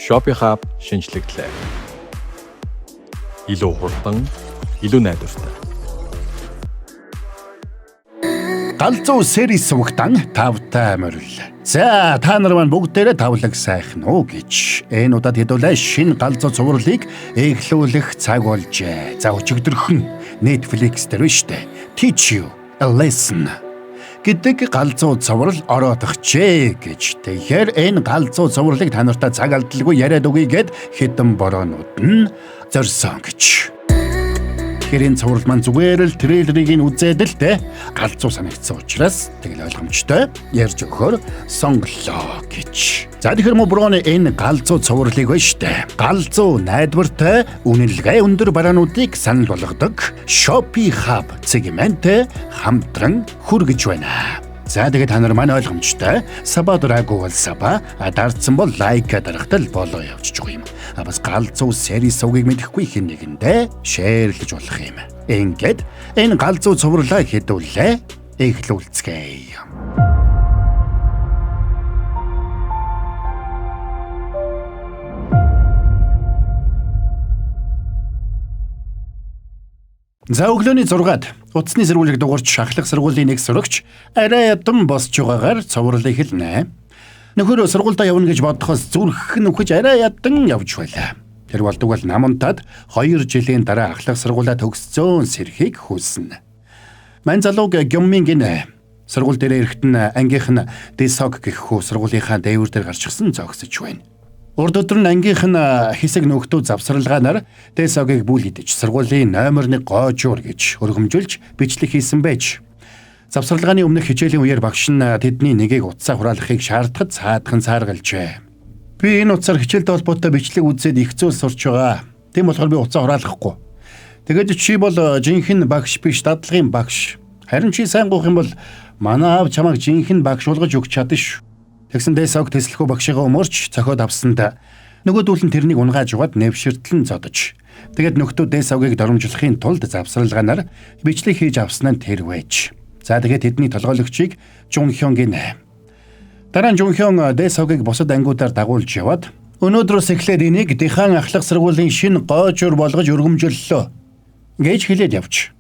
Shopee Hub шинжлэглээ. Илүү хурдан, илүү найдвартай. Галзуу сери сувгтан тавтай морил. За та нар маань бүгдээрээ тавлаг сайхан уу гэж энэ удаад хэдүүлээ шинэ галзуу цувралыг эхлүүлэх цаг болжээ. За өчигдөрхөн Netflix дээр штэ. Teach you a lesson гэдэг галзуу цуврал ороодохчээ гэж. Тэгэхээр энэ галзуу цувралыг та нартай цаг алдалгүй яриад өгье гэд хэдэн бороонууд нь зорьсон гэж. Хэрийн цуврал маань зүгээр л трейлерыг үзээд л те галзуу санагдсан учраас тэгэл ойлгомжтой ярьж өгөхөөр сонголоо гэж. За тэгэхээр моброны энэ галзуу цувралыг ба штэ. Галзуу найдвартай үнэлгээ өндөр бараануудыг санал болгодог Shopee Hub сегмент хамтран хүргэж байна. За тэгээд та нар маань ойлгомжтой саба дураагүй бол саба дардсан бол лайк дарахтал болоо явчих юм. Бас галзуу сери сувгийг мэдэхгүй хэн нэгэндээ шеэрлэж болох юм. Ингээд энэ галзуу цувралаа хэдүүлээ эхлүүлцгээе. За өглөөний 6-ад утасны сэргүүлэг дугуйч шахлах сэргүүлийн нэг сурагч арай ядам босч байгаагаар цувралыг хэлнэ. Нөхөр сургуультай явна гэж бодохоос зүрх нөхөж арай ядан явж байлаа. Тэр болдог бол намунтад 2 жилийн дараа ахлах сургуулаа төгссөн сэрхийг хүснэ. Мань залууг гёммин гинэ. Сургууль дээр ирэхэд нь ангийнх нь Дисок гэх хүү сургуулийнхаа дээвэр дээр гарчихсан зогсож байна. Урд өдөр нь ангийнх нь хэсэг нөхдөө завсралгаанаар Дисогийг бүл идэж сургуулийн номер 1 гоожуур гэж өргөмжүүлж бичлэг хийсэн байж. Завсралгааны өмнөх хичээлийн үеэр багш нь тэдний нэгийг утсаа хураалахыг шаардахад цаадхан цааргалжээ. Би энэ утсаар хичээлтэй холбоотой бичлэг үзээд их зүйл сурч байгаа. Тийм болохоор би утсаа хураалгахгүй. Тэгээд чи бол жинхэнэ багш биш, дадлагын багш. Харин чи сайн гуйх юм бол манай аав чамайг жинхэнэ багш болгож өгч чадна шүү. Тэгсэн Дисок тэслэхүү багшигаа өмөрч цохиод авсанд нөгөөдүүл нь тэрнийг унгааж угаад нэвширтлэн зодож. Тэгээд нөхдөө Дисокийг доромжлохын тулд завсралгаанаар бичлэг хийж авсан нь тэр байж. За тэгээд тэдний толгойлогчийг Жунхён гинэ. Дараа нь Жунхён Дисокийг бусад ангиудаар дагуулж яваад өнөөдрөөс эхлээд энийг Дихан ахлах сургуулийн шинэ гоожуур болгож өргөмжөллөө гэж хэлээд явж.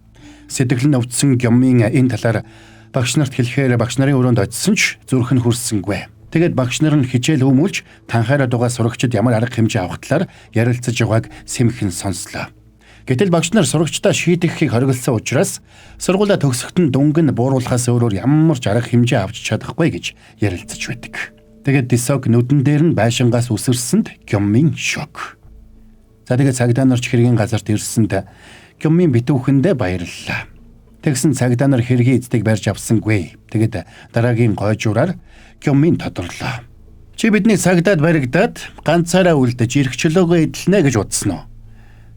Сэтгэл нь өвдсөн Гёммин энэ талаар багш нарт хэлэхээр багш нарын өрөөнд очисон ч зүрх нь хүрсэнгүй. Тэгээд багш нар нь хичээл хүмүүлж танхаараад байгаа сурагчид ямар арга хэмжээ авах талаар ярилцаж байгааг сэмхэн сонслоо. Гэтэл багш нар сурагчдаа шийдэхийг хориглосон учраас сургуулаа төгсөхт нь дүнг нь бууруулахаас өөрөөр ямар ч арга хэмжээ авч чадахгүй гэж ярилцаж байдаг. Тэгээд Дисок нүдэн дээр нь байшингаас үсэрсэнд Гёммин шок. За тэгээд цагдаа нарч хэргийн газарт ирсэнд Гёммин битүүхэндээ баярлалаа. Тэгсэн цагдаа нар хэргийн эцдэг барьж авсангүй. Тэгээд дараагийн гойжуураар Гёммин тодорлоо. Чи бидний цагдаад баригдаад ганцаараа үлдэж ирэх чөлөөгөө эдэлнэ гэж бодсон уу?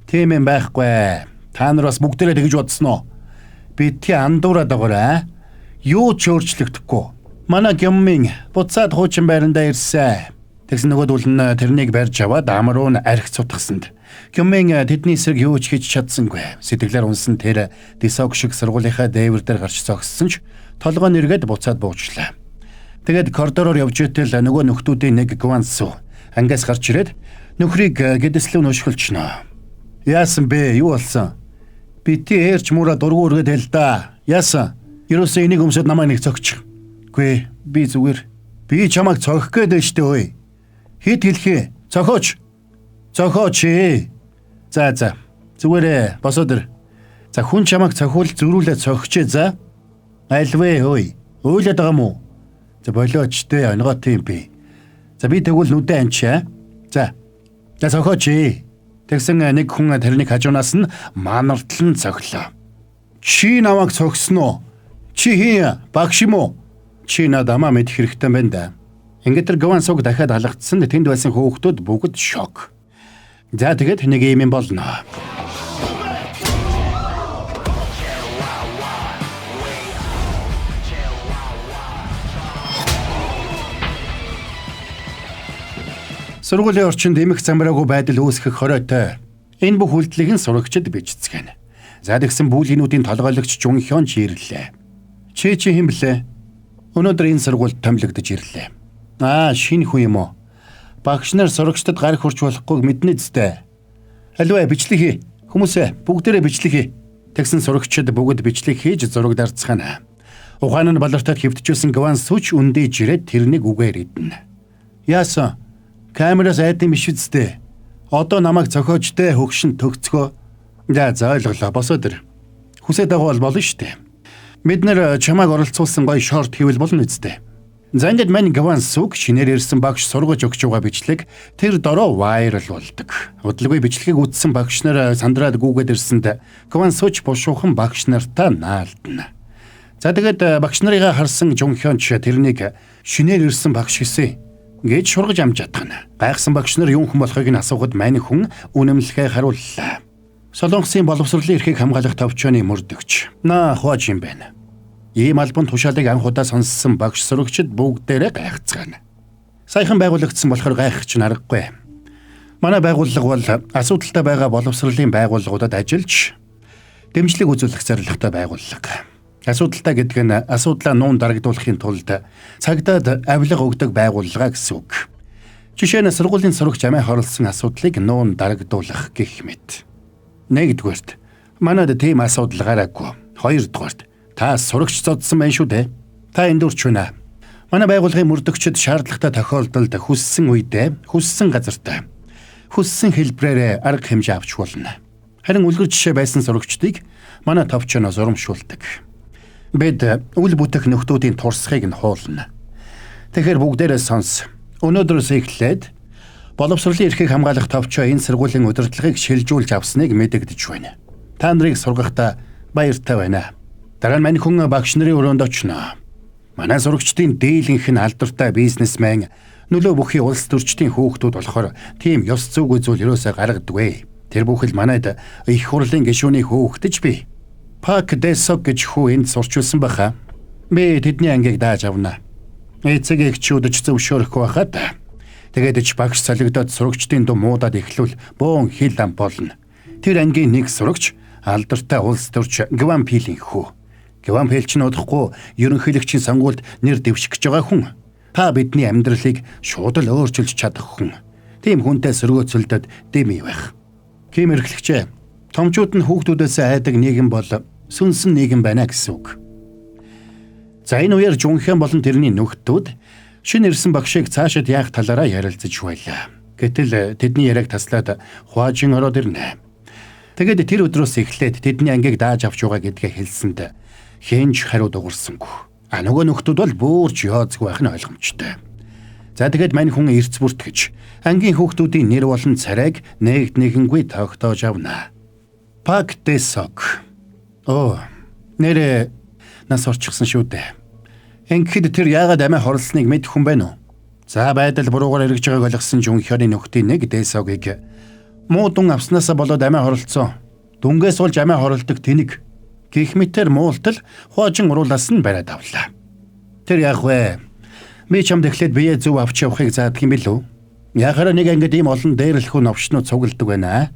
Тийм юм байхгүй. Та нар бас бүгдээрээ тэгж бодсон уу? Битгий андуураад байгаарай. Юу ч өөрчлөгдөхгүй. Манай Гёммин буцаад хуучин байрандаа ирсэн. Тэгсэн нөгөөдөл нь тэрнийг барьж аваад амруу нь архи цутгасанд. Гёммин тэдний эсрэг юу ч хийж чадсангүй. Сэтгэлээр унсан тэр Дисок шиг сургуулийнхаа дээвэр дээр гарч зогссон ч толгой нэргээд буцаад буучлаа. Тэгээд коридороор явж итэл нөгөө нөхдүүдийн нэг Гвансу ангиас гарч ирээд нөхрийг гэдэслэв нөшгөлчнө. Яасан бэ? Юу болсон? Бити ээрч муура дургу өргөд хэл да. Яасан? Ерөөсөө энийг өмсөд намайг нэг цогч. Гүй би зүгээр. Би чамайг цогох гээд штэ ой. Хит хэлхээ. Цохооч. Цохооч. За зүгээрээ босоод ир. За хүн чамайг цохиул зөрүүлээ цогчээ за. Альвэ ой. Өөлөд байгаа мó? За болооч дээ онгоо тийм би. За би тэгвэл нүдэ анчаа. За цохооч. Тэгсэн нэг хүн тэрнийг хажуунаас нь манартлан цохлоо. Чи намайг цогсон уу? Чи хин багш юм уу? Чи надамаа мэдэх хэрэгтэй байна да. Ингээд тэр Гвансуг дахиад алгацсан тэнд байсан хөөхтүүд бүгд шок. За тэгээд нэг юм болно. Сургуулийн орчинд эмх замраагүй байдал үүсгэх хоройтой. Энэ бүх үйлдэлийг нь сурагчид бичцгэн. За тэгсэн бүүлгийнүүдийн толгойлогч Жунхён ч ирлээ. Чи хэн блэ? Өнөөдөр энэ сургуульд томилогдож ирлээ. Шинэ хүн юм уу? Багш нар сурагчдад гар хурж болохгүйг мэднэ зү. Аливаа бичлэг хий. Хүмүүсээ бүгдээрээ бичлэг хий. Тэгсэн сурагчид бүгд бичлэг хийж зураг дарцгаана. Ухаан нь балартад хэвтжүүлсэн Гван Сүч үндэж ирээд тэрнийг үгээр идэнэ. Яасан? Камераас айдсан биш үстэ. Одоо намайг зохиожтэй хөгшин төгцгөө. За ойлголоо босоод ир. Хүсээд байгаа бол болно штэ. Бид нэр чамайг оролцуулсан гоё шорт хийвэл болно үстэ. За ингээд мань Гван Сүк шинээр ирсэн багш сургаж өгч байгаа бичлэг тэр дороо вайрал болдог. Удалгүй бичлэгийг үзсэн багш нар сандраад гүгээд ирсэнд Гван Сүч бушуухан багш нартаа наалдана. За тэгээд багш нарыг харсан Жунхёнч тэрнийг шинээр ирсэн багш гэсэн гэж шургаж амж чадхна. Гайхсан багш нар юу хүн болохыг нь асуухад мань хүн үнэмлэхээ харууллаа. Солонгосын боловсролын эрхийг хамгаалах товчооны мөрдөгч На Хожин байна. Ийм албан тушаалыг анхудаа сонссон багш сурагчид бүгдээрээ гайхацгаана. Саяхан байгуулагдсан болохоор гайхах ч аргагүй. Манай байгууллага бол асуудалтай байгаа боловсролын байгууллагуудад ажиллаж дэмжлэг үзүүлэх зорилготой байгууллага. Асуудалтай гэдэг нь асуудлаа нуун дарагдуулахын тулд цагдаад авилга өгдөг байгууллага гэсэн үг. Жишээ нь сургуулийн сурагч амиа хорлсон асуудлыг нуун дарагдуулах гэх мэт. Нэгдүгээрт манайд тийм асуудал гараагүй. Хоёрдугаарт та сурагч зодсон байх шүү дээ. Та энд үрч байна. Манай байгууллагын мөрдөгчд шаардлагатай тохиолдолд хүссэн үедээ, хүссэн газартаа, хүссэн хэлбрээрээ арга хэмжээ авч болно. Харин үлгэр жишээ байсан сурагчдыг манай товчоноос урамшуулдаг. Бид үл бүтэх нөхдүүдийн турсхийг нь хуулна. Тэгэхээр бүгдээрээ сонс. Өнөөдрөөс эхлээд боловсролын эрхийг хамгаалах товчоо энэ сургуулийн удирдлагыг шилжүүлж авсныг мэдэгдэж байна. Та нарыг сургахдаа баяртай байна. Дараа нь мань хүн багш нарын өрөөнд очно. Манай сурагчдын дийлэнх нь алдартай бизнесмен, нөлөө бүхий улс төрчдийн хүүхдүүд болохоор тийм ёс зүйн зүйл ерөөсөө гаргадаггүй. Тэр бүхэл манайд их хурлын гишүүний хүүхдэж би. Пак Дэсок гэж хүү энд сурчулсан баха. Би тэдний ангийг дааж авна. Эцэг эхчүүдж зөвшөөрөхгүй байхад тэгээд ч багш солигдоод сурагчдын дуу муудаад эхлүүл бөөн хил ам болно. Тэр ангийн нэг сурагч алдартай улс төрч Гван Пилийн хүү. Гван Пил ч нөдөхгүй ерөнхийлөгчийн сонгуульд нэр дэвших гэж байгаа хүн. Та бидний амьдралыг шууд л өөрчилж чадах хүн. Тийм хүнтэй сөргөөцөлдөд дэми байх. Ким эрхлэгчээ. Томчууд нь хүүхдүүдээс айдаг нийгэм бол сүнсэн нийгэм байна гэсэн үг. За энэ үеэр Жунхён болон тэрний нөхдүүд шинэ ирсэн багшийг цаашид яах талаараа ярилцаж байлаа. Гэтэл тэдний яриаг таслаад Хожин ороод ирнэ. Тэгээд тэр өдрөөс эхлээд тэдний ангийг дааж авч байгаа гэдгээ хэлсэнд хэнж хариу дуурсангүй. Нөгөө нөхдүүд бол буурж яоцгүй байх нь ойлгомжтой. За тэгээд мань хүн эрц бүртгэж ангийн хүүхдүүдийн нэр болон царайг нэгднэгэнгүй тогтоож авна. Пак Дэсок. Нэрээ нас орчихсан шүү дээ. Ингээд тэр яагаад амиа хорлсныг мэдэх хүн байна уу? За байдал буруугаар эргэж байгааг ойлгосон Жунхёны нөхдийн нэг Дэсогийг муу дун авснаасаа болоод амиа хорлцсон. Дүнгээс болж амиа хорлдог тэнэг. Гэх мэтэр муултал Хожин уруулаас нь бариад авлаа. Тэр яах вэ? Би чамд эхлээд бие зөв авч явахыг заадаг юм билүү? Яхаараа нэг ангид ийм олон дээрлэхүү новчнууд цугладаг байна.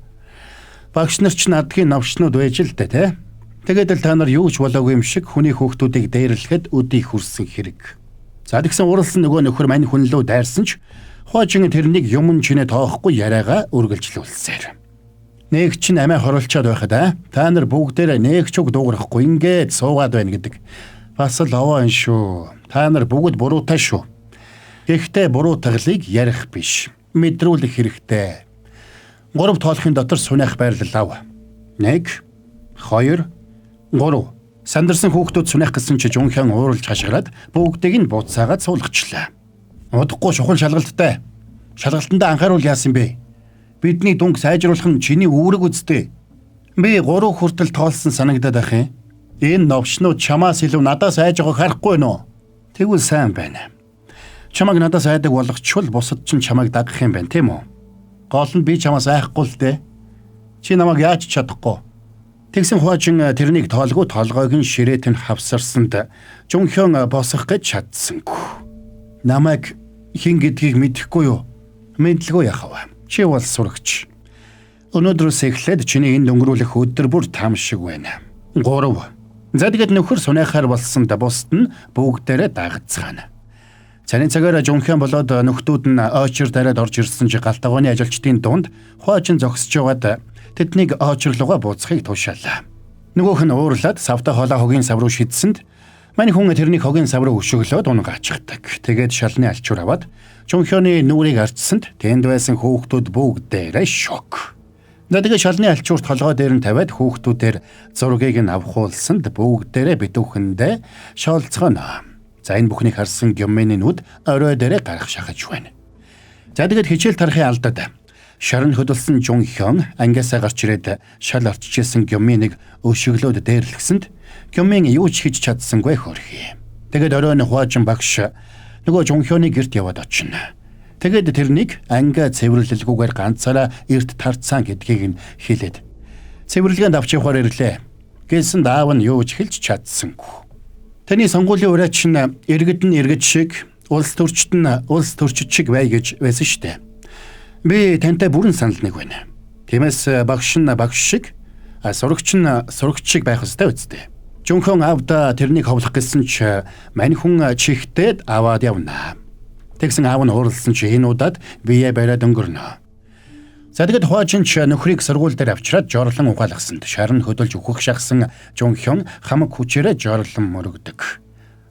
Багш нар ч надгийн новчнууд байж л дээ, тэ? Тэгээд л та нар юу ч болоогүй юм шиг хүний хүүхдүүдийг дээрлэхэд өдий хүрсэн хэрэг. За тэгсэн уралсан нөгөө нөхөр мань хүн лөө дайрсан ч Хожин тэрнийг юмн чинээ тоохгүй яриагаа үргэлжлүүлсээр. Нэг чинь амиа хорлцоод байхад та нар бүгдээрээ нэг ч үг дуугарахгүй ингээд суугаад байна гэдэг. Бас л овоо энэ шүү. Та нар бүгд буруутай шүү. Гэхдээ буруу таглыг ярих биш. Мэдрүүлэх хэрэгтэй. 3 тоолохын дотор сунах байрлал ав. 1 2 3 Сандарсан хүүхдүүд сунах гэсэн чи Жунхён ууралж хашгираад бүгдийг нь буцаагаад суулгачлаа. Удахгүй шухал шалгалттай. Шалгалтандаа анхааруул яасан бэ? Бидний дүнг сайжруулах нь чиний үүрэг үсттэй. Би 3 хүртэл тоолсон санагдаад ах юм. Энэ новчнууд чамаас илүү надаас айж байгааг харахгүй нөө. Тэгвэл сайн байна. Чамайг надаас айдаг болгочвол бусад ч чамайг дагах юм байна, тийм үү? Гол нь би чамаас айхгүй л дээ. Чи намайг яаж чадахгүй? Тэгсэн Хожин тэрнийг тоолгүй толгойг нь ширээт нь хавсарсанд Жунхён босох гэж чадсангүй. Намайг хин гэдгийг мэдэхгүй юу? Мэдлгүй яхав. Чи бол сурагч. Өнөөдрөөс эхлээд чиний энд өнгөрүүлэх өдөр бүр там шиг байна. 3 За тэгээд нөхөр сунайхаар болсонд бусд нь бүгдээрээ дагцгаана. Цанын цагаараа жонхиан болоод нөхдүүд нь очир дараад орж ирсэн чи галтгооны ажилчдын дунд хуучин зогсож байгаад тэднийг очирлууга бууцахыг туушаалаа. Нөгөөх нь уурлаад савта хоолой хогийн сав руу шидсэнд мань хүн тэрнийг хогийн сав руу өшөглөөд унгаачихдаг. Тэгээд шалны алчуур аваад жонхионы нүрийг арчсанд тэнд байсан хүүхдүүд бүгдээрээ шок. Тэгээд шалны алчуурт толгой дээр нь тавиад хүүхдүүдээр зургийг нь авахуулсанд бүгдээрээ битүүхэндээ шоолцгоно. За энэ бүхнийг харсан Гёммэний нүд орой дээрээ гарах шахаж байна. За тэгээд хичээл тарахын алдад шарн хөдөлсөн Жонхён ангиасаа гарч ирээд шал орчижсэн Гёммэнийг өшөглөөд дээрлэхсэнд Гёммэн юу ч хийж чадсангүй хөрхий. Тэгээд оройн хуваажин багш нөгөө Жонхёны гэрт яваад очино. Тэгээд тэрнийг анги цэвэрлэлгүйгээр ганцаараа эрт тарцсан гэдгийг нь хэлээд цэвэрлэгэнд авч явахаар ирлээ. Гэсэн даав нь юу ч хэлж чадсангүй. Таны сонгуулийн ураач нь иргэд нь иргэд шиг, улс төрчид нь улс төрчид шиг бай гэж байсан штэ. Би тантай бүрэн санал нэг байна. Тиймээс багш нь багш шиг, сурагч нь сурагч шиг байх ёстой үстэй. Жонхён аавда тэрнийг ховлох гэсэн ч мань хүн чихтэд аваад явна. Тэгсэн аав нь уурлсан чи энэ удаад бие бариад өнгөрнө. За тэгээд хуучин ч нөхрийг сургууль дээр авчираад жоорлон угаалгасанд шарн хөдөлж өгөх шахсан Жонхён хамаг хүчээрээ жоорлон мөрөгдөг.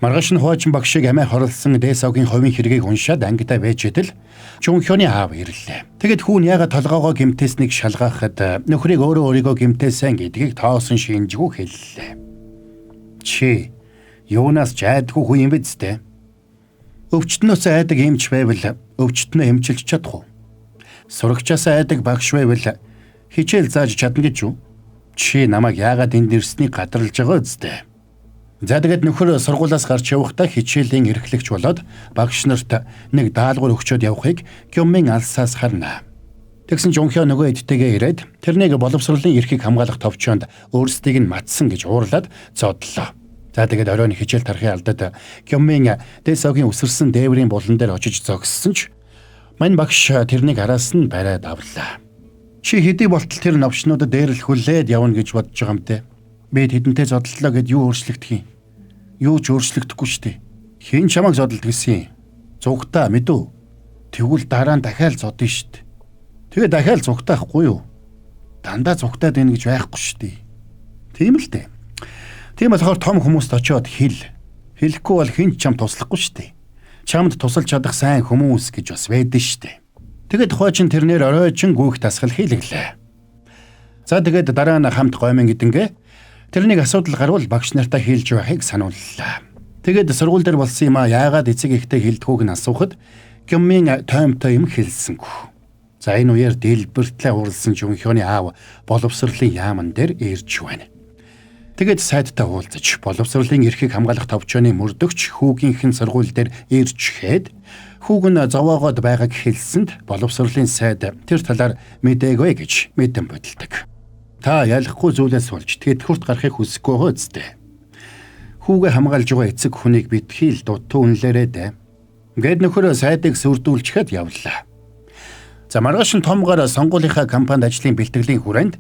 Маргааш нь хуучин багшийг амиа хорлсон Дэсогийн хувийн хэргийг уншаад ангидаа байж идэл Жонхёны аав ирлээ. Тэгэд хүүн яагаад толгоогоо гимтээснийг шалгаахад нөхрийг өөрийгөө гимтээсэн гэдгийг тоосон шинжгүй хэллээ. Чи юунаас ч айдгүй хүү юм биз дээ? Өвчтнөөс айдаг эмч байвал өвчтнөө эмчилж чадах уу? Сурагчаас айдаг багш байвал хичээл зааж чадна гэж юу? Чи намайг яагаад энд ирснийг гадарлаж байгаа үстэй? За тэгээд нөхөр сургуулиас гарч явахдаа хичээлийн эрхлэгч болоод багш нарт нэг даалгавар өгчөөд явахыг Гёммэн алсаас харна. Тэгсэн Жонхён нөгөө эдтэйгээ ирээд тэрнийг боловсролын эрхийг хамгаалах товчоонд өөрсдийг нь матсан гэж уурлаад зодлоо. За тэгээд оройн хичээл тарахын алдад Гёммэн Дэсогийн өсөрсөн дээврийн булан дээр очиж зогссон ч мань багш тэрнийг араас нь бариад авлаа. Чи хэдий болтол тэр новчнуудад дээрлэхүүлээд явна гэж бодож байгаа юм те. Би тэдэнтэй зодлоо гэд юу өөрчлөгдөх юм? Юу ч өөрчлөгдөхгүй штэ. Хэн чамайг зодолд гэсэн юм? Зүгтаа мэдв. Тэгвэл дараа нь дахиад зодно штэ. Тэгээ дахиад зүгтаахгүй юу? Дандаа зүгтаад байна гэж байхгүй штэ. Тийм л дээ. Тийм болохоор том хүмүүст очиод хэлэхгүй бол хэн ч чам туслахгүй штэ. Чамд тусалж чадах сайн хүмүүс гэж бас байдаг штэ. Тэгэд хуучин тэрнэр оройчин гүйх тасгал хийлэглээ. За тэгээд дараа нь хамт гомын гэдэнгээ тэрнийг асуудал гарвал багш нартаа хэлж байхыг санууллаа. Тэгээд сургууль дээр болсон юм а яагаад эцэг ихтэй хэлдгүүг нь асуухад Гёммэн тоймтой юм хэлсэнгүй. За энэ үеэр дэлбэртлээ урлсан Жонхёны аав боловсролын яаман дээр ирж байна. Тэгээд сайдтай уулзаж боловсролын эрхийг хамгаалах товчооны мөрдөгч хүүгийнхэн сургууль дээр ирчгээд хүүг нь зовоогоод байгааг хэлсэнд боловсролын сайд тэр талаар мэдээгүй гэж мэдэн бодолдог. Та ялахгүй зүйлээс болж тэтгэврт гарахыг хүсэхгүй хөөцтэй. Хүүгээ хамгаалж байгаа эцэг хүнийг битгий л дутуу үнлээрээ гээд нөхөрөө сайдыг сүрдүүлчихэд явлаа. За маргааш нь томгоор сонгуулийнхаа кампанид ажлын бэлтгэлийн хүрээнд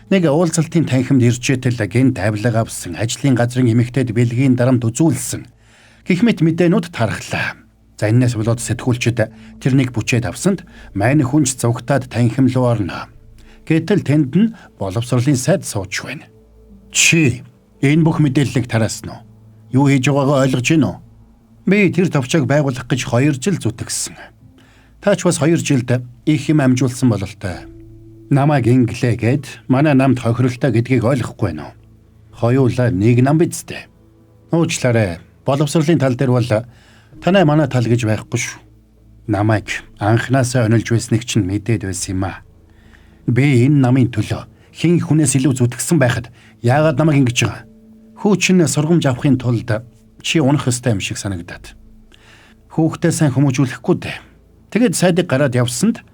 нэг уулзалтын танхимд иржээтэл гэнт авилга авсан ажлын газрын эмэгтэйд бэлгийн дарамт үзүүлсэн гэх мэт мэдээнүүд тархлаа. За энэс болоод сэтгүүлчид тэрнийг бүчээд авсанд мань хүнч зугтаад танхим руу орно. Гэтэл тэнд нь боловсролын сайд сууж байна. Чи энэ бүх мэдээллийг тараасан уу? Юу хийж байгаагаа ойлгож байна уу? Би тэр товчоог байгуулах гэж 2 жил зүтгэсэн. Таач бас 2 жилд их юм амжуулсан бололтой. Намайг инглээгээд манай намд хохиролтой гэдгийг ойлгохгүй байна уу? Хоёулаа нэг нам бидтэй. Уучлаарай. Боловсролын тал дээр бол танай манай тал гэж байхгүй шүү. Намайг анхнаасаа онилж байсныг чинь мэдээд байсан юм аа. Би энэ намын төлөө хин хүнээс илүү зүтгэсэн байхад яагаад намайг ингэж байгаа? Хүүчин сургамж авахын тулд чи унах ёстой юм шиг санагдаад. Хүүхдээ сайн хүмүүжүүлэхгүй дээ. Тэгээд сайдыг гараад явсанд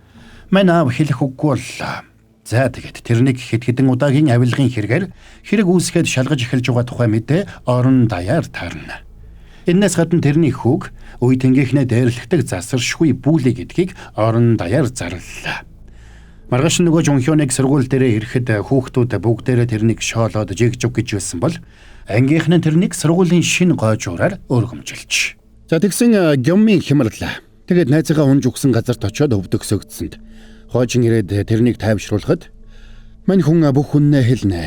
мань аав хэлэх үггүй боллоо. За тэгээд тэрнийг хэд хэдэн удаагийн авилгын хэрэгээр хэрэг үүсгээд шалгаж эхэлж байгаа тухай мэдээ орон даяар таарна. Энэс гадна тэрний хүүг үе тэнгийнхнээ дээрлэхдэг засаршгүй бүүлээ гэдгийг орон даяар зарлалаа. Маргааш нөгөө Жонхёныг сургууль дээрээ ирэхэд хүүхдүүд бүгдээрээ тэрнийг шоолоод жигжуг гэж байсан бол ангийнхан нь тэрнийг сургуулийн шинэ гойжуураар өргөмжилж. За тэгсэн Гёммин хямрлаа. Тэгээд найзаагаа унж өгсөн газарт очиод өвдөгсөгдсөнд хойчин ирээд тэрнийг тайвшруулахад мань хүн бүх үннээ хэлнэ.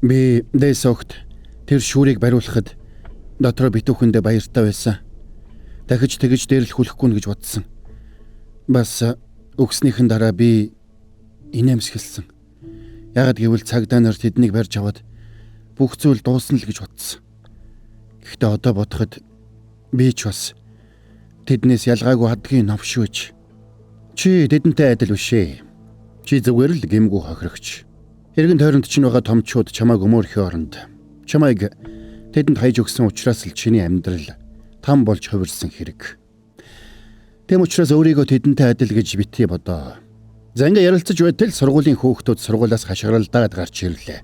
Би Дэсогт тэр шүүрийг бариулахад дотроо битүүхэндээ баяртай байсан. Дахиж тэгж дээрлэх хүлэхгүй гэж бодсон. Бас өгснийхэн дараа би инээмсэглсэн. Яагад гэвэл цагдаа нар тэднийг барьж аваад бүх зүйл дуусна л гэж бодсон. Гэхдээ одоо бодоход би ч бас тэднээс ялгаагүй хадгийн новшууч. Чи тэдэнтэй адил биш ээ. Чи зүгээр л гэмгүй хохирогч. Эргэн тойронд чинь байгаа томчууд чамайг өмөрхийн оронд чамайг тэдэнд хайж өгсөн учраас л чиний амьдрал там болж хувирсан хэрэг. Тэм учраас өөрийгөө тэдэнтэй адил гэж битгий бодоо. За ингээ ярилцаж байтал сургуулийн хөөхтүүд сургуулиас хашгиралдаад гарч ирлээ.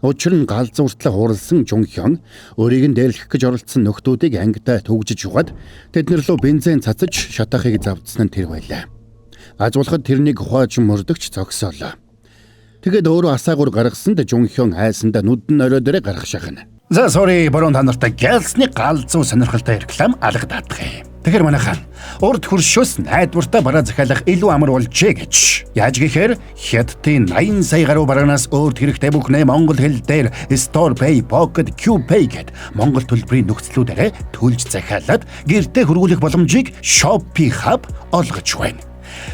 Учир нь галзууртлаа хууралсан Жунхён өөрийг нь дээрлэх гэж оролцсон нөхдүүдийг ангидаа төгжиж угаад тэднэр лөө бензин цацаж шатахыг завдсан нь тэр байлаа. Ажуулахад тэрнийг ухааж мөрдөгч зогсоолоо. Тэгээд өөрөө асаагуур гаргасанд Жунхён айсандаа нүдэн орой дээрээ гарах шахна. За sorry баруун та нартай гэлсний галзуу сонирхолтой реклам алгадаадах юм. Тэгэхээр манайхан урд хөршөөс найдвартай бараа захиалах илүү амар болжээ гэж. Яаж гэхээр хятадын 80 сая гаруй бараанаас өөрт хэрэгтэй бүхнээ монгол хэл дээр Store Pay, Pocket, QPay гэд монгол төлбөрийн нөхцлүүдээр төлж захиалаад гэртээ хөргүүлэх боломжийг Shopee Hub олгож байна.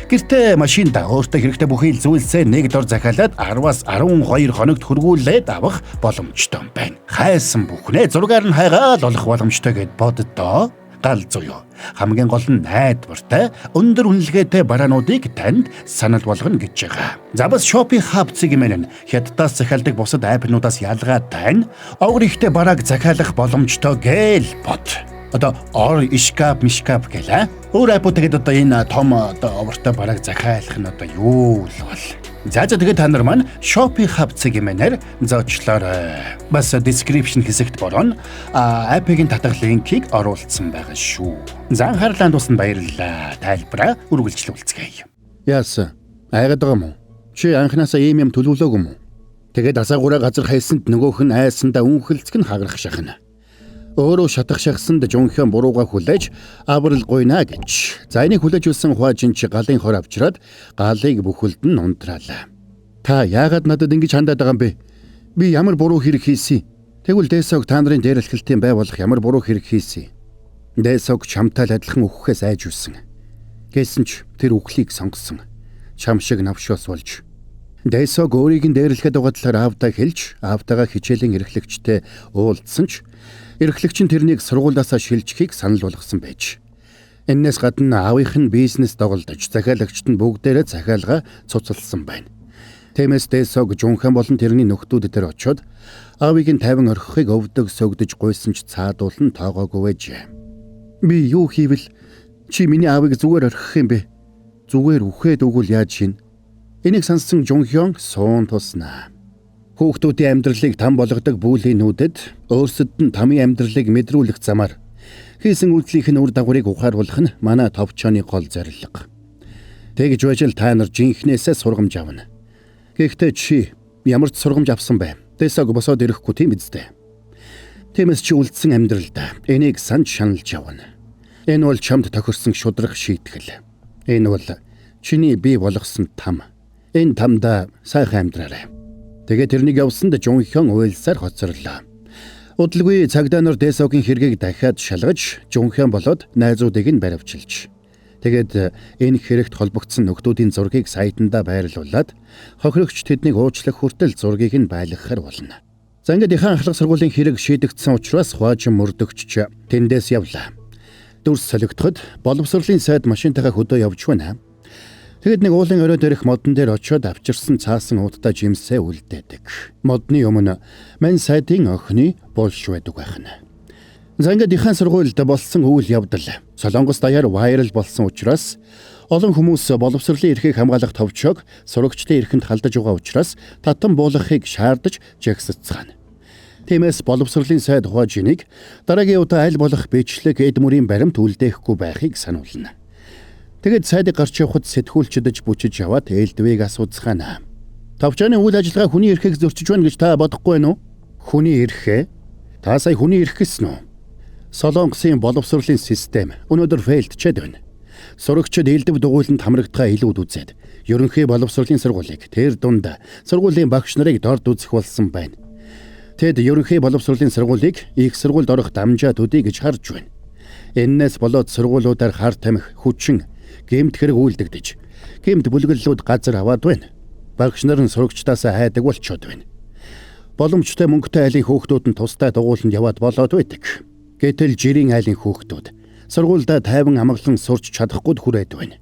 Гэртээ машинда өөртөө хэрэгтэй бүхий зүйлсээ нэг дор захиалаад 10-аас 12 хоногт хөргүүлээд авах боломжтой байна. Хайсан бүхнээ зургаар нь хайгаад олох боломжтой гэд боддоо. Гал зуё. Хамгийн гол нь найдвартай өндөр үнэлгээтэй бараануудыг танд санал болгоно гэж байгаа. За бас Shopee Hub цэгмэн нь хятадаас захиалдаг бусад аппнуудаас ялгаатай нь огт ихтэй барааг захиалах боломжтой гээл бод. Одоо ор ишкап мишкап гэлээ. Өөр аппуудад одоо энэ том овортой барааг захиалах нь одоо юу л бол. За тэгээд та нар маань Shopee Hub цэгмэнээр зочлоорой. Бас description хэсэгт борон апп-ийн татах линкийг оруулсан байгаа шүү. За анхаарлаа дуусна баярлалаа. Тайлбараа үргэлжлүүлцгээе. Яасан? Айгаад байгаа юм уу? Чи анханасаа ийм юм төлөвлөөгүй юм уу? Тэгээд асаагаараа газар хайсанд нөгөөх нь айсандаа үнхэлцэг нь хагарах шахна. Өөрөө шатах шахсанд Жунхён бурууга хүлээж аврал гойна гэж. За энийг хүлээж үлсэн Хуажин чи галын хор авчраад галыг бүхэлд нь унтраалаа. Та яагаад надад ингэж хандаад байгаа юм бэ? Би ямар буруу хэрэг хийсэн? Тэгвэл Дэсог та нарын дээрлэхэлтийн бай болох ямар буруу хэрэг хийсэн? Дэсог чамтай л адилхан өгөхөөс айж үсэн. Гэсэн ч тэр үхлийг сонгосон. Чам шиг навшоос болж. Дэсог өөрийг нь дээрлэхэд байгаа талаар аавдаа хэлж, аавтайгаа хичээлийн эрхлэгчтэй уулзсан ч эрхлэгч нь тэрнийг сургуулиасаа шилжихийг санал болгосон байж. Эннээс гадна аавынх нь бизнес доголдож, захиалагчд нь бүгдээрээ захиалга цуцалсан байна. Тиймээс Дэсог Жунхён болон тэрний нөхдүүд дээр очиод аавыг нь 50 орхихыг өвдөг сөгдөж гуйсан ч цаадуулан тоогоогүй байжээ. Би юу хийвэл чи миний аавыг зүгээр орхих юм бэ? Зүгээр үхээд өгвөл яаж шин? Энийг сонссон Жунхён суун туснаа. Хүүхдүүдийн амьдралыг там болгодог бүлээнүүдэд өөрсдөд нь тамийн амьдралыг мэдрүүлэх замаар хийсэн үйлдлийн үр дагаврыг ухааруулах нь манай товчооны гол зорилго. Тэгж байж л та нар жинхнээсээ сургамж авна. Гэхдээ чи ямар ч сургамж авсан бай. Дэсог босоод ирэхгүй тийм биз дээ. Тиймээс чи үлдсэн амьдралдаа энийг санаж шаналж явна. Энэ бол чамд тохирсон шудраг шийтгэл. Энэ бол чиний бий болгосон там. Энэ тамда сайхан амьдраарай. Тэгээд тэрнийг явсанд Жунхён уйлсаар хоцорлоо. Удалгүй цагдаа нар Дэсогийн хэргийг дахиад шалгаж Жунхён болоод найзуудыг нь баривчилж. Тэгээд энэ хэрэгт холбогдсон нөхдүүдийн зургийг сайтанда байрлуулад хохирогч тэднийг уучлах хүртэл зургийг нь байлгахаар болно. За ингээд ихэнх анхлах сургуулийн хэрэг шийдэгдсэн учраас Хуажин мөрдөгч тэндээс явлаа. Дүрс солигдоход боловсролын сайд машинтайгаа хөдөө явж байна. Тэгэд нэг уулын орой дээрх модон дээр очиод авчирсан цаасан ууттай жимсээ үлдээдэг. Модны өмнө мань сайдын охины булш байдаг байна. За ингээд ихэнх сургуульд болсон үйл явдал Солонгос даяар вайрал болсон учраас олон хүмүүс боловсролын эрхийг хамгаалах товчоог сурагчдын эрхэнд халдаж байгаа учраас татан буулгахыг шаардаж жагсацгаана. Тиймээс боловсролын сайд Хуажиныг дараагийн удаа аль болох бичлэг эдмүрийн баримт үлдээхгүй байхыг сануулна. Тэгэд сайдыг гарч явахад сэтгүүлчдэж бүчиж яваад ээлдвийг асууцгаана. Товчооны үйл ажиллагаа хүний эрхийг зөрчиж байна гэж та бодохгүй байна уу? Хүний эрхээ? Та сая хүний эрх гэсэн үү? Солонгосын боловсролын систем өнөөдөр фейлдчихэд байна. Сурагчид элдв дугуйланд хамрагдахаа илүүд үзээд ерөнхий боловсролын сургуулийг тэр дунд сургуулийн багш нарыг дорд үзэх болсон байна. Тэд ерөнхий боловсролын сургуулийг их сургуульд орох дамжаа төдий гэж харж байна. Энээс болоод сургуулиудаар хар тамхи, хүчин, гэмт хэрэг үйлдэгдэж, гэмт бүлгэллүүд газар аваад байна. Багш нар нь сурагчдаас хайдаг болчиход байна. Боломжтой мөнгөтэй айлын хүүхдүүд нь тусдаа дугуйланд яваад болоод байдаг. Гэтэл жирийн айлын хүүхдүүд сургуульдаа тайван амгалан сурч чадахгүй хүрээд байна.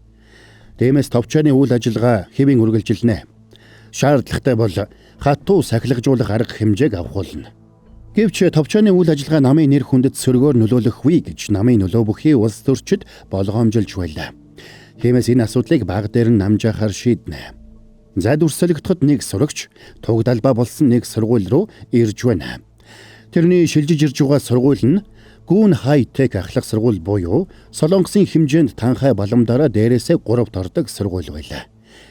Тиймээс товчооны үйл ажиллагаа хэвийн үргэлжилнэ. Шаардлагатай бол хатуу сахилгажуулах арга хэмжээг авахулна. Гэвч товчооны үйл ажиллагаа намын нэр хүндэд сөргөөр нөлөөлөхгүй гэж намын нөлөө бүхий улс төрчид болгоомжилж байлаа. Тиймээс энэ асуудлыг баг дээр нь намжаахаар шийднэ. Зад үрсэлэгдэхэд нэг сурагч тугдалбаа болсон нэг сургууль руу ирж байна. Тэрний шилжиж ирж байгаа сургууль нь Гүн хай-тек ахлах сургууль буюу Солонгосын хэмжээнд танхай баламдаараа дээрээсээ 3 тордог сургууль байлаа.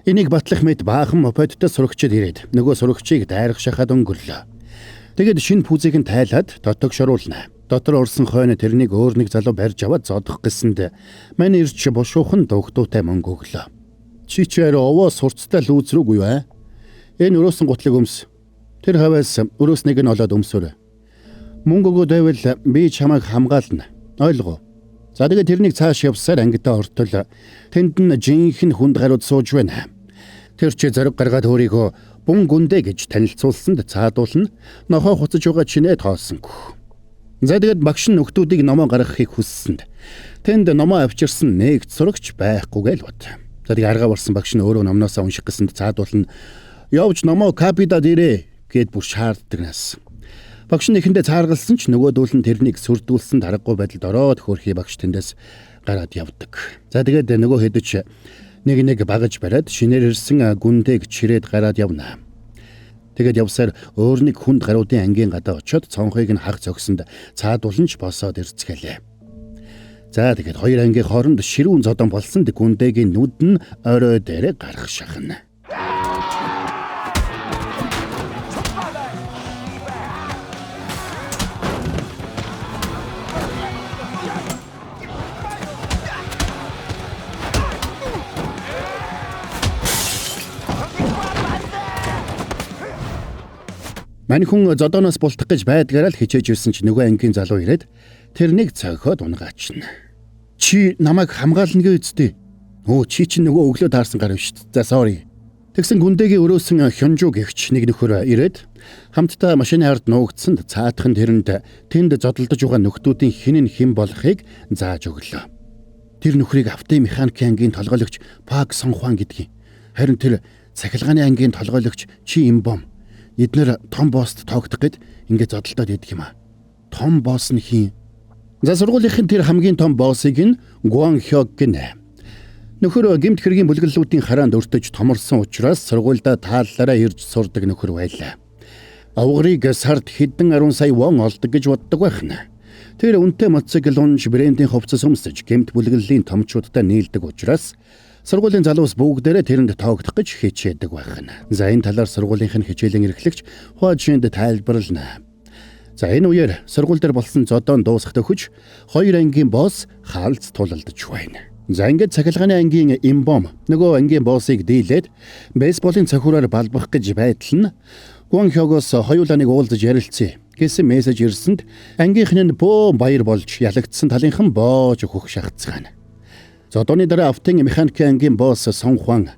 Энийг батлах мэт баахан мопедтэй сурагчид ирээд нөгөө сурагчийг дайрах шахаад өнгөрлөө. Тэгэд шинэ пүүзийг нь тайлаад дотог шоруулна. Дотор орсон хойно тэрнийг өөр нэг залуу барьж аваад зодох гэсэнд мань ирч бушуухан дөгтөөтэй мөнгө өглөө. Чи овоо сурцтай лүүз рүүгүй юу? Энэ өрөөсөн гутлаг өмс. Тэр хаваас өрөөснийг нь олоод өмсөөрэй. Мөнгө өгөөд байвал би чамайг хамгаална. Ойлгоо. За тэгээд тэрнийг цааш явсаар ангидаа ортол тэнд нь жинхэнэ хүнд гарууд сууж байна. Тэр чи зориг гаргаад өөрийгөө бун гүндэ гэж танилцуулсанд цаадуулна. Нохоо хуцаж байгаа чинээ тоосонгүй. За тэгээд багш нь нөхдүүдийг номоо гаргахыг хүссэнд тэнд номоо авчирсан нэгд сурагч байхгүй гээл бод. За тэгээд аргаа барсан багш нь өөрөө номноосоо унших гэсэнд цаадуулна. Явж номоо капитад ирээ гэд бүр шаарддаг нас. Багш нь ихэндээ цааргалсан ч нөгөөдүүл нь тэрнийг сүрдүүлсэн дараггүй байдалд ороод хөөрхий багш тэндээс гараад явдаг. За тэгээд нөгөө хэдэж нэг багаж бариад шинээр ирсэн гүндэг чирээд гараад явна. Тэгээд явсаар өөр нэг хүнд гаруудын ангийн гадаа очиод цонхыг нь хаг зогсонд цаадууланч босоод ирцгэлээ. За тэгээд хоёр ангийн хооронд ширүүн зодон болсон гүндэгийн нүд нь орой дээрээ гарах шахна. Мань хүн зодооноос бултах гэж байдгаараа л хичээж ирсэн ч нөгөө ангийн залуу ирээд тэрнийг цогхоод унгаачна. Чи намайг хамгаална гэвчтэй. Чи чинь нөгөө өглөө таарсан гар биш. За sorry. Тэгсэн гүндэгийн өрөөсөн Хёнжу гэгч нэг нөхөр ирээд хамтдаа машины ард нуугдсанд цаадах нь тэнд зодолдож байгаа нөхдүүдийн хэн болохыг зааж өглөө. Тэр нөхрийг автын механикийн ангийн толгойлогч Пак Сонхван гэдгийг. Харин тэр цахилгааны ангийн толгойлогч Чи Имбом эднэр том босст тоогдох гэд ингээд зодолдоод идэг юм а. Том босс нь хин? За сургуулийнхын тэр хамгийн том боссыг нь Гуан Хёг гэнэ. Нөхөр гэмт хэргийн бүлгэллүүдийн хараанд өртөж томорсон учраас сургуульдаа тааллаараа ирж сурдаг нөхөр байлаа. Авгарыг сард хэдэн 10 сая вон олдог гэж боддог байна. Тэр үнэтэй мотоцикл унж брендийн хувцас өмсөж гэмт бүлгэллийн томчуудтай нийлдэг учраас сургуулийн залуус бүгдээрээ тэрэнд тоогдох гэж хичээдэг байна. За энэ талаар сургуулийнх нь хичээлийн эрхлэгч Хуажинд тайлбарлана. За энэ үеэр сургууль дээр болсон зодоон дуусахад өгч хоёр ангийн босс хаалц тулалдаж байна. За ингээд цахилгааны ангийн Имбом нөгөө ангийн боссыг дийлээд бейсболын цохиураар балбах гэж байтал нь Гуан Хёгоос хоёулаа нэг уулзаж ярилцъя гэсэн мессеж ирсэнд ангийнх нь бөө баяр болж ялагдсан талынхан боож өгөх шахацгаана. Зодооны дараа автын механикийн ангийн босс Сонхван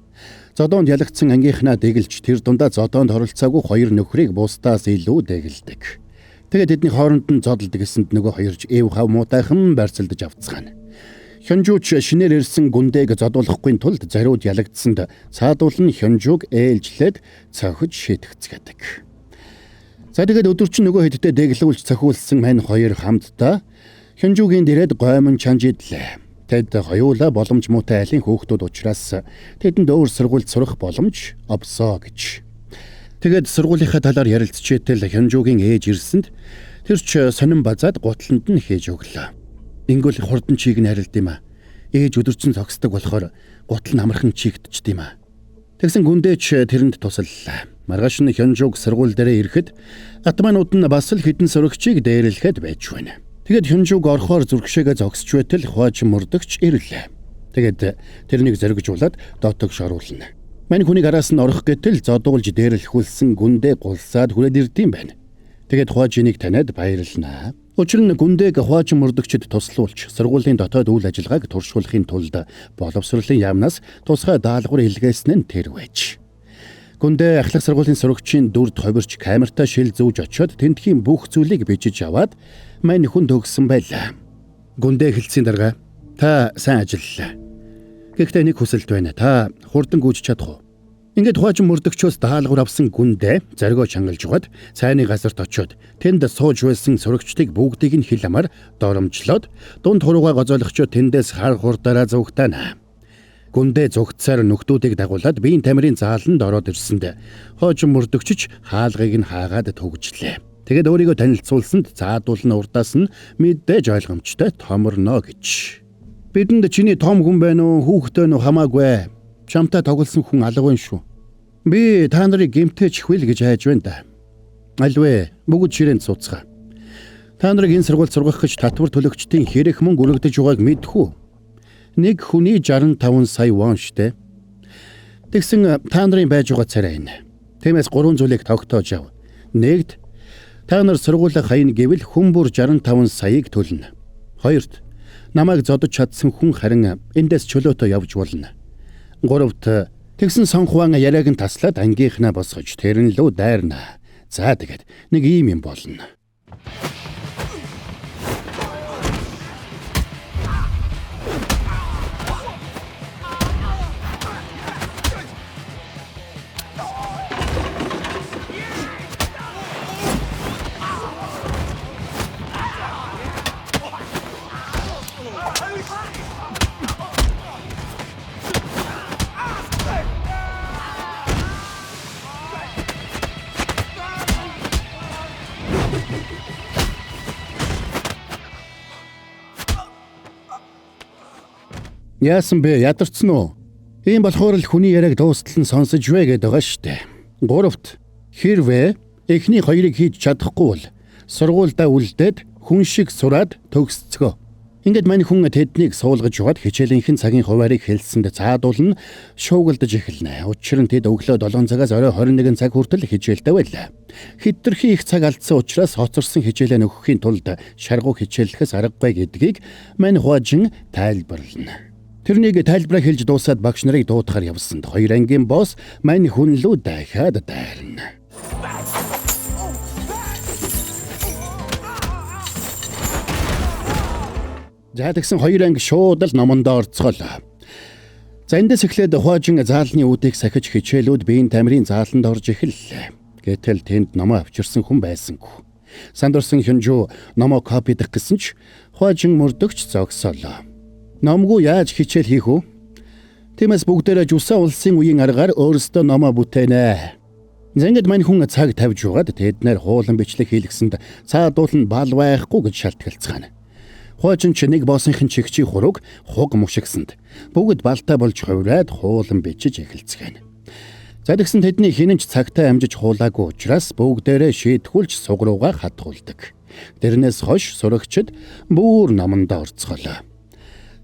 зодоонд ялагдсан ангийнхнаа дэгэлж тэр дундаа зодоонд оролцоогүй хоёр нөхрийг бусдаас илүү дэгэлдэг. Тэгээд тэдний хооронд нь зодолдог гэсэнд нөгөө хоёрч эв хав муутайхан барьцалдаж авцгаана. Хёнжууч шинээр ирсэн гүндэг зодуулахгүй тулд зариуд ялагдсанд цаадуулн Хёнжууг ээлжлээд цохиж шийтгцгээдэг. За тэгээд өдөрчин нөгөө хэдтэй дэглүүлж цохиулсан мань хоёр хамтдаа Хёнжуугийн дээрээд гоймон чанж идлээ. Тэд хоёулаа боломж муутай айлын хүүхдүүд учраас тэдэнд өөр сургуульд сурах боломж овсоо гэж. Тэгээд сургуулийнхаа талаар ярилцчээтэл Хёнжуугийн ээж ирсэнд тэр ч сонин базаад гутланд нь хийж өглөө. Ингүүл хурдан чийг нь харилд юм а. Ээж өдөржин зогсдог болохоор гутал нь амархан чигдчихдээ юм а. Тэгсэн гүндээч тэрэнд тусаллаа. Маргааш нь Хёнжууг сургууль дээрээ ирэхэд атманууд нь бас л хідэн сурагчийг дээрлэхэд байж байна. Тэгээд Хёнжуг орохоор зүрхшээгээ зогсож байтал хуучин мөрдөгч ирлээ. Тэгээд тэрнийг зоригжуулаад дотогш оруулна. Мань хүнийг араас нь орох гэтэл зодуулж дээрлэхүүлсэн гүндээ гулсаад хүрээд ирдэм байна. Тэгээд хуажиныг таниад баярлнаа. Учир нь гүндэг хуучин мөрдөгчд туслуулж сургуулийн дотоод үйл ажиллагааг туршуулахын тулд боловсролын яамнаас тусгай даалгавар илгээсэн нь тэр байж. Гүндээ ахлах сургуулийн сурагчийн дүрд ховирч камертаа шил зүүж очиод тентхийн бүх зүйлийг бичиж аваад мань хүн төгссөн байлаа. Гүндээ хэлцийн дарга та сайн ажиллалаа. Гэхдээ нэг хүсэлт байна. Та хурдан гүйж чадах уу? Ингээд хуучин мөрдөгчөөс даалгавар авсан гүндээ зоригоо чангалж угаад цайны газарт очиод тэнд сууж байсан сурагчдыг бүгдийг нь хил амаар доромжлоод дунд хуруугаа гозоолгочоо тэндээс хар хурдаараа зугтаана. Гүндээ зүгтсаар нөхдүүдийг дагуулад биеийн тамирын зааланд ороод ирсэнд хуучин мөрдөгчч хаалгыг нь хаагаад төгжлээ. Тэгэд өөрийгөө танилцуулсанд заадуулна урдаас нь мэдээж ойлгомжтой томорно гэж. Бидэнд чиний том хүн байна уу, хүүхдтэй нь хамаагүй. Чамтай тоглосон хүн алга байна шүү. Би та нарыг гэмтэж хвэл гэж хайж байна да. Альвэ, бүгд ширээнд сууцгаа. Та нарыг энэ сургуульд сургах гэж татвар төлөгчдийн хэрэг мөнгө өргөдөж байгааг мэдхүү. Нэг хүний 65 сая вон штэ. Тэгсэн та нарын байж байгаа царай энэ. Тиймээс 3 зүйлийг тогтоож ав. Нэгд та нар сургуулийн хаян гэвэл хүн бүр 65 саяыг төлнө. Хоёрт намайг зодож чадсан хүн харин эндээс чөлөөтэй явж болно. Гуравт тэгсэн сонхван яриаг нь таслаад ангийнхнаа босгож тэрэн лөө дайрна. За тэгээд нэг ийм юм болно. Яасан бэ? Ядарсан уу? Ийм болохоор л хүний яриаг дуустал нь сонсож вэ гэдэг байгаа штэ. Гуравт хэрвээ эхний хоёрыг хийж чадахгүй бол сургуульдаа үлдээд хүн шиг сураад төгсцгөө. Ингээд мань хүн тэднийг суулгаж яваад хичээлийнхэн цагийн хуваарийг хэлсэнд цаадуулна шуугилдаж эхэлнэ. Учир нь тэд өглөө 7 цагаас орой 21 цаг хүртэл хичээлдээ байлаа. Хитрхи их цаг алдсан учраас хоцорсон хичээлээ нөхөхийн тулд шаргуу хичээллэхээс аргагүй гэдгийг мань хуажин тайлбарлана. Тэрнийг тайлбараа хэлж дуусаад багш нарыг дуудахаар явсанд хоёр ангийн босс мань хүн лөө дахиад дайрна. За тэгсэн хоёр анги шууд л номондоо орцголоо. За эндээс эхлээд хуажин заалны үүдийг сахиж хичээлүүд биеийн тамирын зааланд орж эхэллээ. Гэтэл тэнд номоо авчирсан хүн байсангүй. Сандарсан Хёнжу номоо копидах гэсэн ч хуажин мөрдөгч зогсоолоо. Номгүй яаж хичээл хийх үү? Тиймээс бүгдээрээ жусан улсын үеийн аргаар өөрсдөө номоо бүтээнэ. Зэнгэд мань хүн цаг тавьж угаад тэднэр хуулан бичлэг хийлгэсэнд цаадуул нь бал байхгүй гэж шалтгаалцгаана. Хуачин ч нэг боосынхын чигчийн хурууг хуг мушигсанд бүгд балтай болж хувраад хуулан бичиж эхэлцгаана. За тэгсэн тэдний хинэнч цагтаа амжиж хуулаагүй учраас бүгдээрээ шийтгүүлж суг руугаа хатгуулдаг. Дэрнээс хойш сурагчид бүр номонд орцголоо.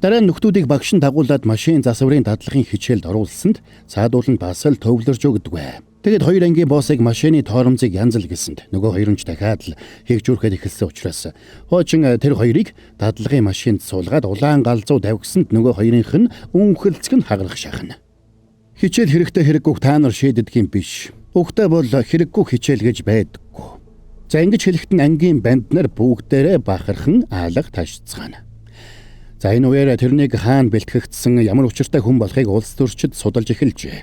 Дараа нь нөхдүүдийг багш нь дагуулад машин засварын дадлагын хичээлд оруулсанд цаадуул нь бас л төвлөрж өгдөг. Тэгэд хоёр ангийн боссыг машины тоормзыг янзал гэсэнд нөгөө хоёр нь ч дахиад л хийгжүүрхэд эхэлсэн учраас хуучин тэр хоёрыг дадлагын машинд суулгаад улаан галзуу давгсанд нөгөө хоёрынх нь үнхэлцэг нь хагарах шахна. Хичээл хэрэгтэй хэрэггүй та нар шийддэг юм биш. Угтаа бол хэрэггүй хичээл гэж байдаггүй. За ингэж хэлэхдээ ангийн банд нар бүгдээрээ бахархан аалга ташцгаана. За энэ үеэр тэрнийг хаана бэлтгэгдсэн ямар учиртай хүн болохыг улс төрчид судалж эхэлжээ.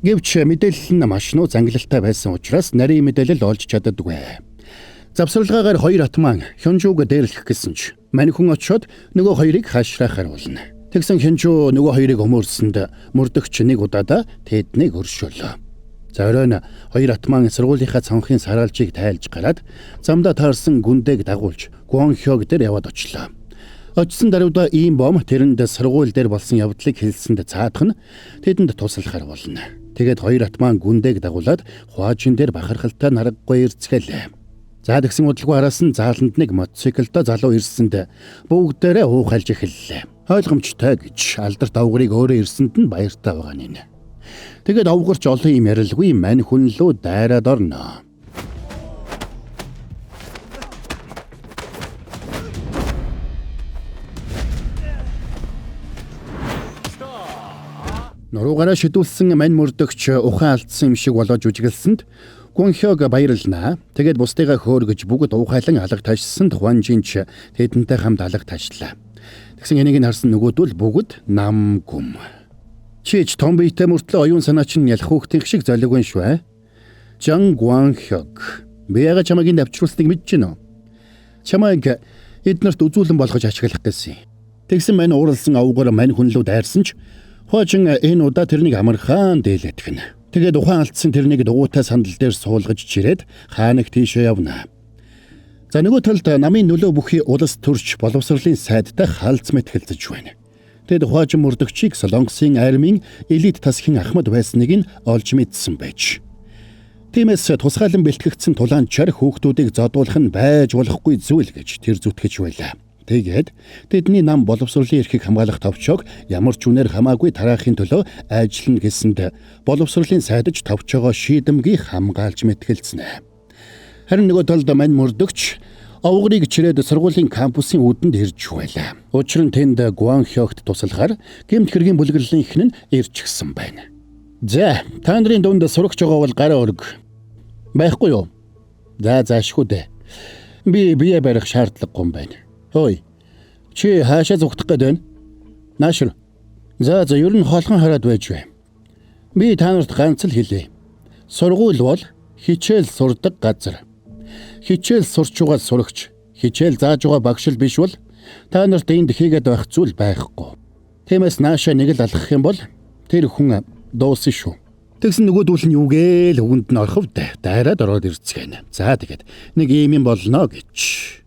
Гэвч мэдээлэл нь маш нууц ангилалтай байсан учраас нарийн мэдээлэл олж чаддаггүй. Завсралгаагаар хоёр атман Хёнжуг дээрлэх гэсэн ч мань хүн очиод нөгөө хоёрыг хаашраахаар болно. Тэгсэн Хёнжу нөгөө хоёрыг өмөрсөнд мөрдөгч нэг удаадаа тэднийг өршөөлөө. За оройн хоёр атман сургуулийнхаа цонхын саралжийг тайлж гараад замдаа таарсан гүндэг дагуулж Гуанхёг дээр яваад очлоо. Очсон даруйда ийм бом тэрэнд сургууль дээр болсон явдлыг хэлсэнд цаадах нь тэдэнд туслахаар болно. Тэгээд хоёр атман гүндэг дагуулад хуачин дээр бахархалтай нараггүй ирцгэлээ. За тэгсэн удалгүй араас нь зааланд нэг мотоциклдо залуу ирсэнд бүгдээрээ уухайлж эхэллээ. Ойлгомжтой гэж алдарт овгорыг өөрөө ирсэнд нь баяртай байгаа нэ. Тэгээд овгорч олон юм ярилгүй мань хүн лөө дайраад орно. Нуруугаараа шидүүлсэн мань мөрдөгч ухаан алдсан юм шиг болоод жүжиглсэнд Гүнхёг баярлнаа. Тэгээд бусдыгаа хөөргөж бүгд уухайлан алга ташсанд Хуанжинч тэдэнтэй хамт алга ташлаа. Тэгсэн энийг нь харсан нөгөөдөл бүгд нам гүм. Чич том биетэй мөртлөө оюун санаа чинь ялах хүүхдийн шиг золиггүй шүү. Жан Гүнхёг. Би яагаад чамайг давчруулсныг мэдэж гинөө. Чамайг эднэрт үзүүлэн болгож ашиглах гэсэн. Тэгсэн мань ууралсан овгоор мань хүн лөө дайрсан ч Хуанжин энэ удаа тэрнийг амархан дээлэтгэн. Тэгээд ухаан алдсан тэрнийг дугуйтай сандал дээр суулгаж чирээд хаанаг тийшээ явна. За нөгөө талд намын нөлөө бүхий улс төрч боловсролын сайдтай халз мэтгэлзэж байна. Тэгэд Хуанжин мөрдөгчийг Солонгосын армийн элит тасхийн Ахмад байсныг нь олж мэдсэн байж. Тиймээс тусгаалan бэлтгэгдсэн тулаанчаар хүүхдүүдийг зодуулах нь байж болохгүй зүйл гэж тэр зүтгэж байлаа. Тэгээд тэдний нам боловсролын эрхийг хамгаалах товчоог ямар ч үнээр хамаагүй тараахын төлөө ажиллана гэсэнд боловсролын сайдаж товчоогоо шийдэмгий хамгаалж мэтгэлцэнэ. Харин нөгөө талд мань мөрдөгч овгорыг чирээд сургуулийн кампусын үүдэнд ирж байлаа. Учир нь тэнд Гуанхёгт туслахаар гэмт хэргийн бүлэглэлийн ихнэн ирчихсэн байна. За, та нарын дунд сурагч байгаа бол гараа өрг. Байхгүй юу? За заашгүй дээ. Би бие барих шаардлагагүй юм байна. Ой. Чи хаашаа зүгтэх гээд байна? Наашир. За ер нь холхон хараад байж бай. Би та нарт ганц л хэлье. Сургууль бол хичээл сурдаг газар. Хичээл сурч байгаа сурагч, хичээл зааж байгаа багш биш бол та нарт энд хийгээд байх зүйл байхгүй. Тиймээс наашаа нэг л алхах юм бол тэр хүн дуусна шүү. Тэгсэн нөгөөдүүл нь юугээл өгөнд нь орховд дайраад ороод ирцгэн. За тэгээд нэг юм болно гэж.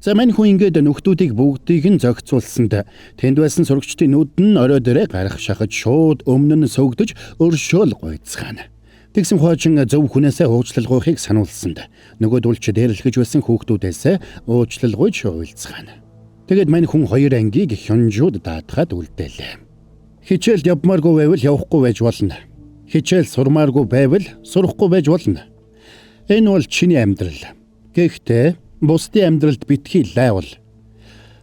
За мань хүн ингээд нөхдүүдийг бүгдийг нь зохицуулсанд тэнд байсан сурагчдын нүд нь орой дээрээ гарах шахаж шууд өмнө нь сөгдөж өршөөл гойцгаана. Тэгсэн Хуанжин зөв хүнээсээ уучлалгүйхийг сануулсанд нөгөөдүүлч дээрлэхэж байсан хүүхдүүдээс уучлалгүйж уйлцгаана. Тэгэд мань хүн хоёр ангийг хёнжууд даатгаад үлдээлээ. Хичээлд явмааргүй байвал явахгүй байж болно. Хичээл сурмааргүй байвал сурахгүй байж болно. Энэ бол чиний амьдрал. Гэхдээ бусдын амьдралд битгий лайвал.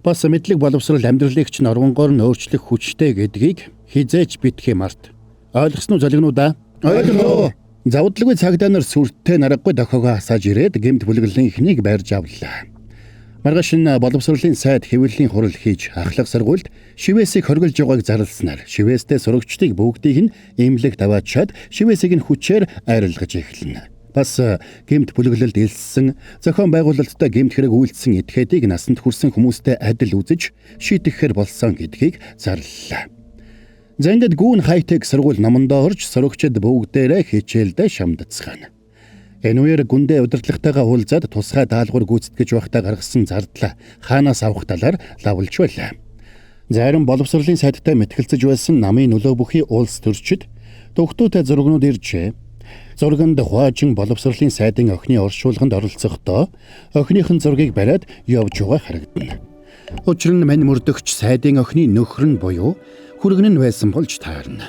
Бас мэдлэг боловсрол амьдралыг ч норвонгоор нь өөрчлөх хүчтэй гэдгийг хизээч битгий март. Ойлгосноо залгинуудаа? Ойлголоо. Завдлагүй цагдаа нар сүртэй наргагүй дохоогоо асааж ирээд гэмт бүлэглэлийн ихнийг барьж авлаа. Маргааш нь боловсролын сайд хэвлэлийн хурал хийж ахлах сургуульд шивээсийг хоригдж байгааг зарлснаар шивээстэй сурагчдыг бүгдийг нь эмнэлэг даваачаад шивээсийг нь хүчээр арилгаж эхэлнэ. Бас гэмт бүлэглэлд элссэн зохион байгуулалттай гэмт хэрэг үйлдсэн этгээдийг насанд хүрсэн хүмүүстэй адил үзэж шийтгэхээр болсон гэдгийг зарлалаа. За ингээд гүүн хайтек сургууль номондоо орж сурагчид бүгдээрээ хичээлдээ шамдацгаана. Энэ үеэр гүндээ удирдлагатайгаа уулзаад тусгай даалгавар гүйцэтгэж байхдаа гаргасан зардал хаанаас авах талаар лавлж байлаа. Зарим боловсролын сайдтай мэтгэлцэж байсан намын нөлөө бүхий улс төрчид төгтөөтэй зургнууд иржээ. Зурганд Хуанжин боловсролын сайдын охины оршуулганд оролцохдоо охиныхын зургийг бариад явж байгаа харагдана. Учир нь мань мөрдөгч сайдын охины нөхөр нь буюу хүргэн нь байсан болж таарна.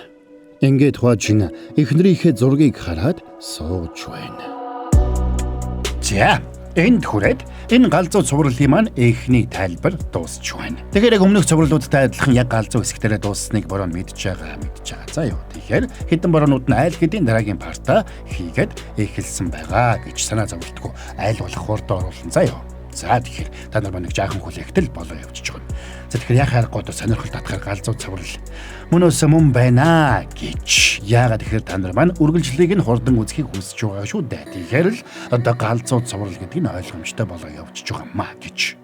Ингээд Хуанжин эхнэрийнхээ зургийг хараад сууж байна. За, энд хүрээд энэ галзуу цувралын маань эхний тайлбар дуусч байна. Тэгэхээр өмнөх цувралуудтай адилхан яг галзуу хэсгээрээ дууссаныг бороо мэдж байгаа. За юу. Тэгэхээр хэдэн бороонууд нь айл хэдийн дараагийн парта хийгээд эхэлсэн байгаа гэж санаа зовлтгүй айл болох хурд оруулна. За юу. За тэгэхээр та нар нэг жаахан хүлээгтэл болоо явчихж байгаа. За тэгэхээр яхаар гоо сонирхол татгаар галзуу цаврал мөнөөс мөн байна гэж. Яагаад тэгэхээр та нар маань үргэлжлэлийг нь хурдан үзхийг хүсэж байгаа шүү дээ. Тэгэхээр л одоо галзуу цаврал гэдэг нь ойлгомжтой болоо явчихж байгаа маа гэж.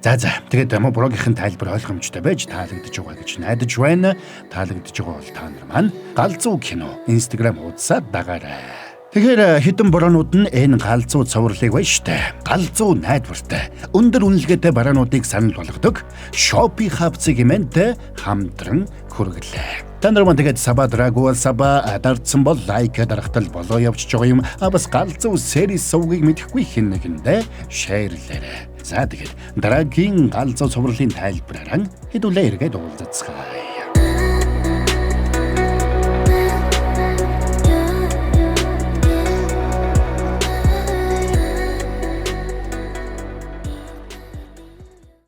За тэгээд блогийнхын тайлбар ойлгомжтой байж таалагдж байгаа гэж найдаж байна. Таалагдж байгаа бол та нар маань галзуу кино Instagram хуудасаа дагаарай. Тэгэхээр хэдэн баруунууд нь энэ галзуу цувралыг байна штэ. Галзуу найдвартай, өндөр үнэлгээтэй баруунуудыг санал болгодог Shopee Hub сегменттэй хамтран хүргэлээ. Та нар маань тэгээд Саба Драгуа Саба дардсан бол лайк дарахтал болоо явчихж байгаа юм. Бас галзуу series сувгийг мэдэхгүй хэн нэгэндээ шеэрлээрэй. За тэгээд дараагийн галзуу цувралын тайлбараар хэдүүлээ эргээд уулзцгаая.